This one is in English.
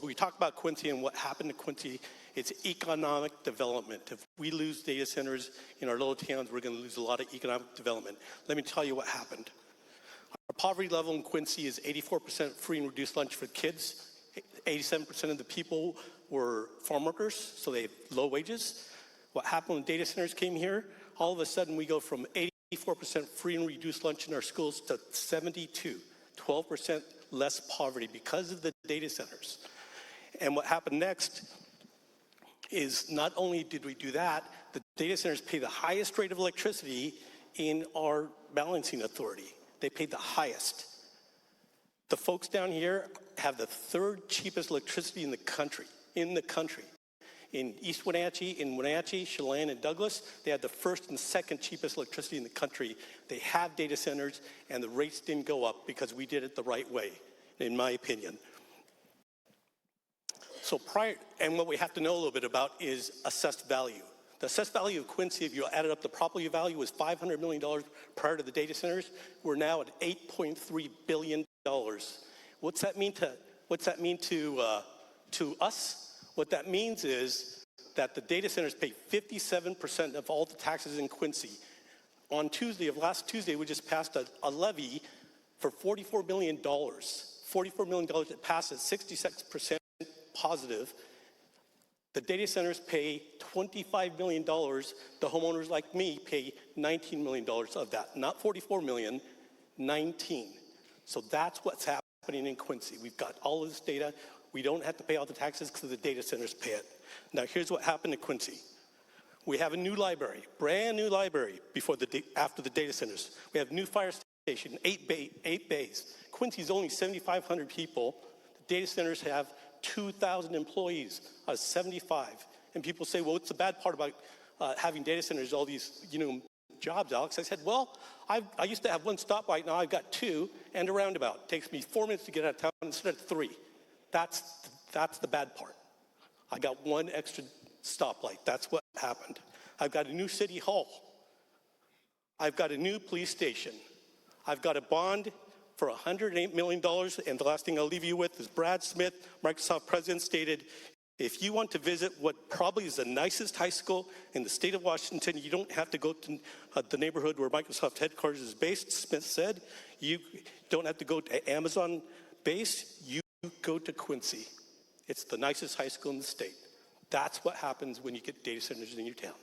we talk about Quincy and what happened to Quincy. It's economic development. If we lose data centers in our little towns, we're going to lose a lot of economic development. Let me tell you what happened. Our poverty level in Quincy is 84% free and reduced lunch for kids. 87% of the people were farm workers, so they have low wages. What happened when data centers came here? All of a sudden, we go from 84% free and reduced lunch in our schools to 72, 12% less poverty because of the data centers. And what happened next is not only did we do that, the data centers pay the highest rate of electricity in our balancing authority. They paid the highest. The folks down here have the third cheapest electricity in the country. In East Wenatchee, Chelan, and Douglas, they had the first and second cheapest electricity in the country. They have data centers, and the rates didn't go up because we did it the right way, in my opinion. So and what we have to know a little bit about is assessed value. The assessed value of Quincy, if you added up the property value, was $500 million prior to the data centers. We're now at $8.3 billion. What's that mean to us? What that means is that the data centers pay 57% of all the taxes in Quincy. On last Tuesday, we just passed a levy for $44 million. $44 million that passes 66% positive. The data centers pay $25 million. The homeowners like me pay $19 million of that. Not $44 million, 19. So that's what's happening in Quincy. We've got all of this data. We don't have to pay all the taxes because the data centers pay it. Now here's what happened to Quincy. We have a new library, brand new library after the data centers. We have new fire station, 8 bays. Quincy's only 7,500 people. The data centers have 2,000 employees out of 75. And people say, well, what's the bad part about having data centers, all these jobs, Alex? I said, well, I used to have one stoplight, now I've got two, and a roundabout. It takes me 4 minutes to get out of town instead of 3. That's the bad part. I got one extra stoplight. That's what happened. I've got a new city hall. I've got a new police station. I've got a bond for $108 million. And the last thing I'll leave you with is Brad Smith, Microsoft president, stated, if you want to visit what probably is the nicest high school in the state of Washington, you don't have to go to the neighborhood where Microsoft headquarters is based, Smith said. You don't have to go to Amazon base. You go to Quincy. It's the nicest high school in the state. That's what happens when you get data centers in your town.